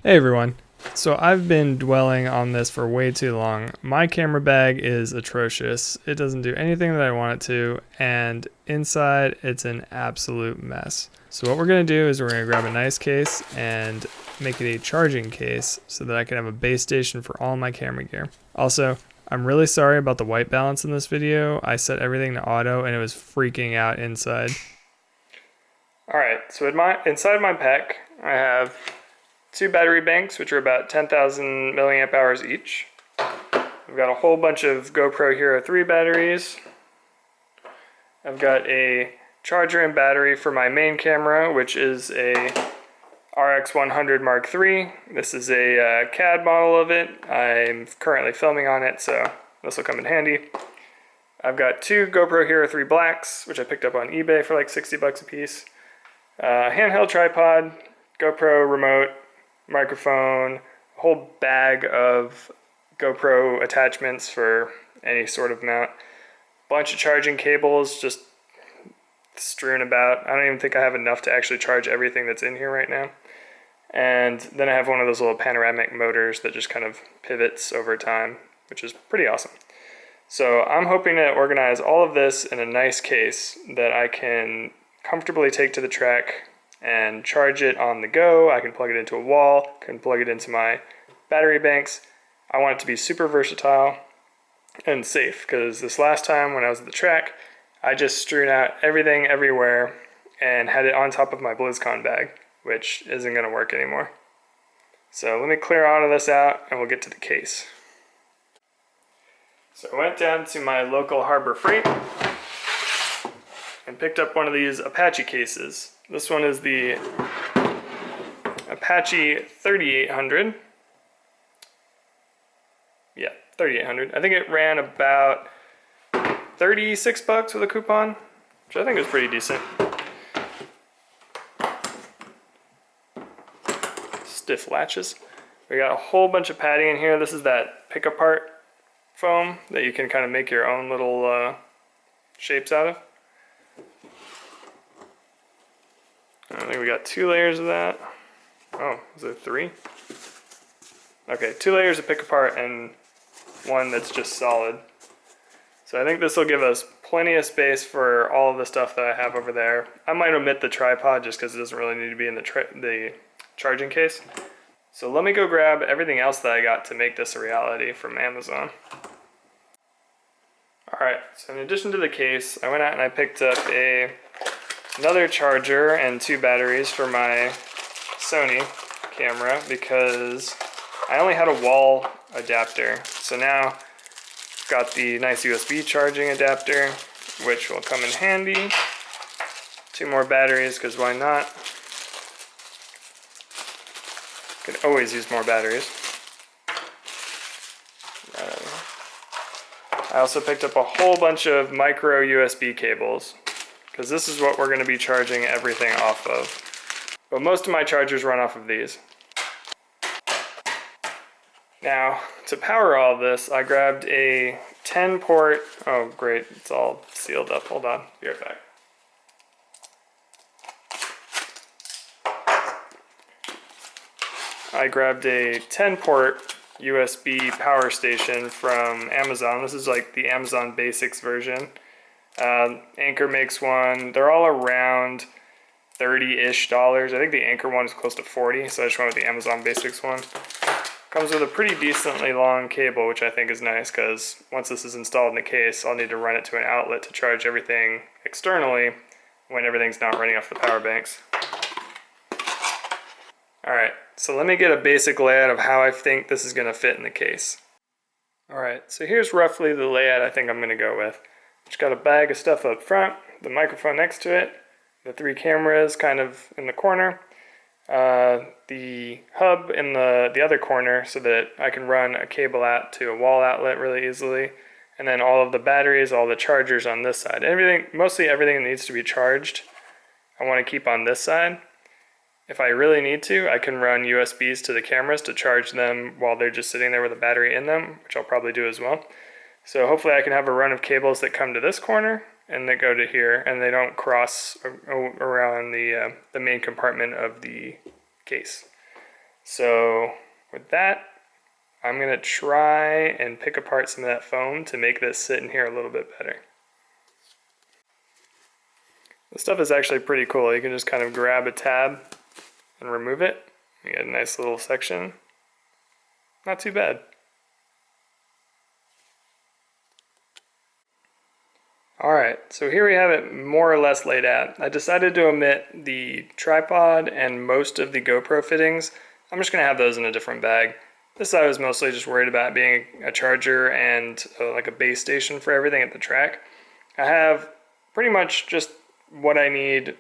Hey everyone. So I've been dwelling on this for way too long. My camera bag is atrocious. It doesn't do anything that I want it to, and inside it's an absolute mess. So what we're going to do is we're going to grab a nice case and make it a charging case so that I can have a base station for all my camera gear. Also, I'm really sorry about the white balance in this video. I set everything to auto and it was freaking out inside. Alright, so inside my pack I have 2 battery banks, which are about 10,000 milliamp hours each. I've got a whole bunch of GoPro Hero 3 batteries. I've got a charger and battery for my main camera, which is a RX100 Mark III. This is a CAD model of it. I'm currently filming on it, so this will come in handy. I've got 2 GoPro Hero 3 Blacks, which I picked up on eBay for like 60 bucks a piece. Handheld tripod, GoPro remote, microphone, a whole bag of GoPro attachments for any sort of mount, bunch of charging cables just strewn about. I don't even think I have enough to actually charge everything that's in here right now. And then I have one of those little panoramic motors that just kind of pivots over time, which is pretty awesome. So I'm hoping to organize all of this in a nice case that I can comfortably take to the track and charge it on the go. I can plug it into a wall, can plug it into my battery banks. I want it to be super versatile and safe, because this last time when I was at the track, I just strewed out everything everywhere and had it on top of my BlizzCon bag, which isn't going to work anymore. So let me clear all of this out and we'll get to the case. So I went down to my local Harbor Freight and picked up one of these Apache cases. This one is the Apache 3800. Yeah, 3800. I think it ran about 36 bucks with a coupon, which I think is pretty decent. Stiff latches. We got a whole bunch of padding in here. This is that pick-apart foam that you can kind of make your own little shapes out of. I think we got 2 layers of that. Oh, is there 3? Okay, 2 layers of pick apart and one that's just solid. So I think this will give us plenty of space for all of the stuff that I have over there. I might omit the tripod just because it doesn't really need to be in the charging case. So let me go grab everything else that I got to make this a reality from Amazon. Alright, so in addition to the case, I went out and I picked up another charger and 2 batteries for my Sony camera because I only had a wall adapter. So now I've got the nice USB charging adapter, which will come in handy. 2 more batteries, because why not? Could always use more batteries. I also picked up a whole bunch of micro USB cables, because this is what we're going to be charging everything off of. But most of my chargers run off of these. Now, to power all of this, I grabbed a 10-port... Oh, great, it's all sealed up. Hold on, be right back. I grabbed a 10-port USB power station from Amazon. This is like the Amazon Basics version. Anker makes one. They're all around $30-ish. I think the Anker one is close to 40, so I just went with the Amazon Basics one. Comes with a pretty decently long cable, which I think is nice, because once this is installed in the case, I'll need to run it to an outlet to charge everything externally when everything's not running off the power banks. Alright, so let me get a basic layout of how I think this is going to fit in the case. Alright, so here's roughly the layout I think I'm going to go with. Just got a bag of stuff up front, the microphone next to it, the 3 cameras kind of in the corner, the hub in the other corner so that I can run a cable out to a wall outlet really easily, and then all of the batteries, all the chargers on this side. Mostly everything that needs to be charged, I want to keep on this side. If I really need to, I can run USBs to the cameras to charge them while they're just sitting there with a battery in them, which I'll probably do as well. So hopefully I can have a run of cables that come to this corner and that go to here, and they don't cross around the main compartment of the case. So with that, I'm gonna try and pick apart some of that foam to make this sit in here a little bit better. This stuff is actually pretty cool. You can just kind of grab a tab and remove it. You get a nice little section. Not too bad. Alright, so here we have it more or less laid out. I decided to omit the tripod and most of the GoPro fittings. I'm just going to have those in a different bag. This side was mostly just worried about being a charger and like a base station for everything at the track. I have pretty much just what I need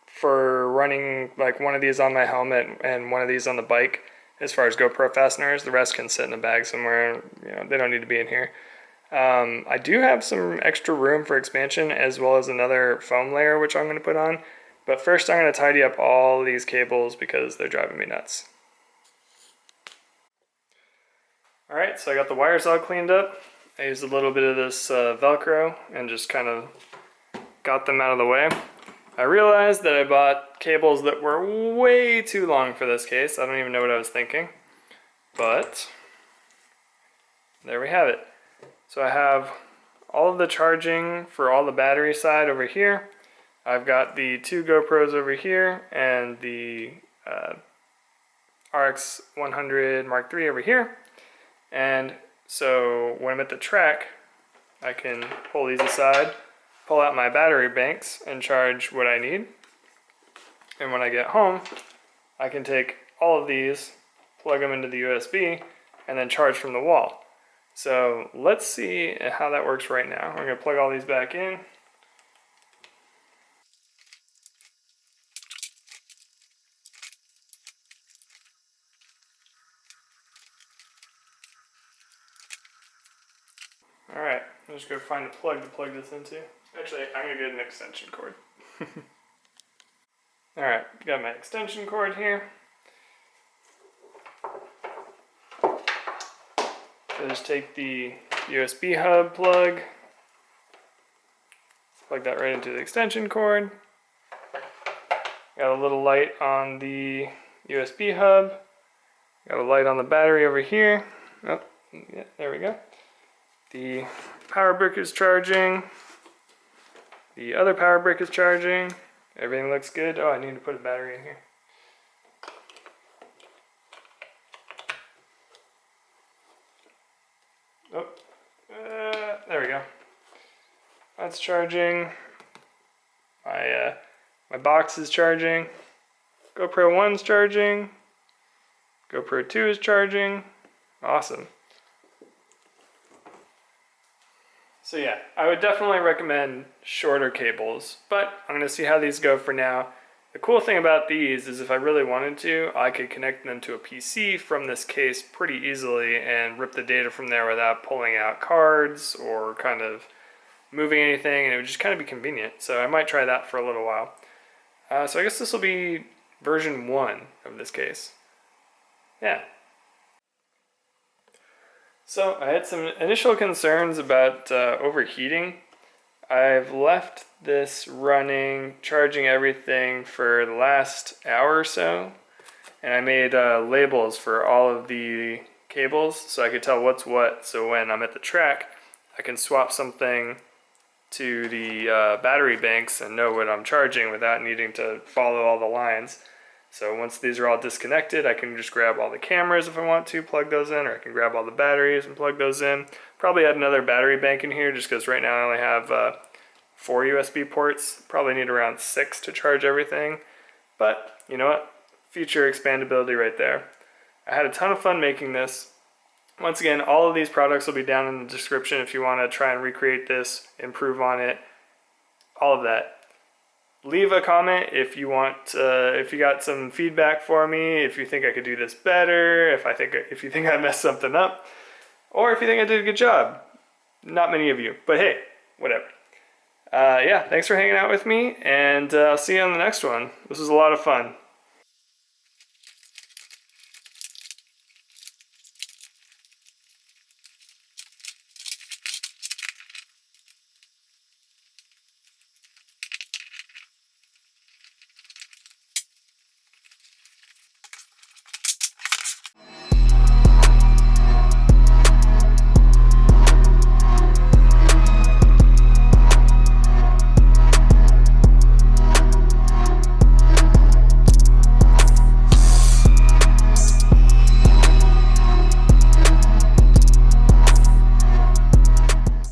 for running like one of these on my helmet and one of these on the bike as far as GoPro fasteners. The rest can sit in a bag somewhere. You know, they don't need to be in here. I do have some extra room for expansion as well as another foam layer which I'm going to put on. But first I'm going to tidy up all these cables because they're driving me nuts. Alright, so I got the wires all cleaned up. I used a little bit of this Velcro and just kind of got them out of the way. I realized that I bought cables that were way too long for this case. I don't even know what I was thinking. But there we have it. So I have all of the charging for all the battery side over here. I've got the two GoPros over here and the RX 100 Mark III over here. And so when I'm at the track, I can pull these aside, pull out my battery banks and charge what I need. And when I get home, I can take all of these, plug them into the USB, and then charge from the wall. So let's see how that works right now. I'm going to plug all these back in. Alright, I'm just going to find a plug to plug this into. Actually, I'm going to get an extension cord. Alright, got my extension cord here. So just take the USB hub plug, plug that right into the extension cord. Got a little light on the USB hub. Got a light on the battery over here. Oh, yeah, there we go. The power brick is charging. The other power brick is charging. Everything looks good. Oh, I need to put a battery in here. Oh, there we go. That's charging. My box is charging. GoPro 1's charging. GoPro 2 is charging. Awesome. So yeah, I would definitely recommend shorter cables, but I'm going to see how these go for now. The cool thing about these is if I really wanted to, I could connect them to a PC from this case pretty easily and rip the data from there without pulling out cards or kind of moving anything, and it would just kind of be convenient. So I might try that for a little while. So I guess this will be version 1 of this case. Yeah. So I had some initial concerns about overheating. I've left this running, charging everything for the last hour or so, and I made labels for all of the cables so I could tell what's what, so when I'm at the track I can swap something to the battery banks and know what I'm charging without needing to follow all the lines. So once these are all disconnected, I can just grab all the cameras if I want to, plug those in, or I can grab all the batteries and plug those in. Probably add another battery bank in here just because right now I only have 4 USB ports. Probably need around 6 to charge everything. But you know what? Future expandability right there. I had a ton of fun making this. Once again, all of these products will be down in the description if you want to try and recreate this, improve on it, all of that. Leave a comment if you want, if you got some feedback for me, if you think I could do this better, if you think I messed something up, or if you think I did a good job. Not many of you, but hey, whatever. Yeah, thanks for hanging out with me, and I'll see you on the next one. This was a lot of fun.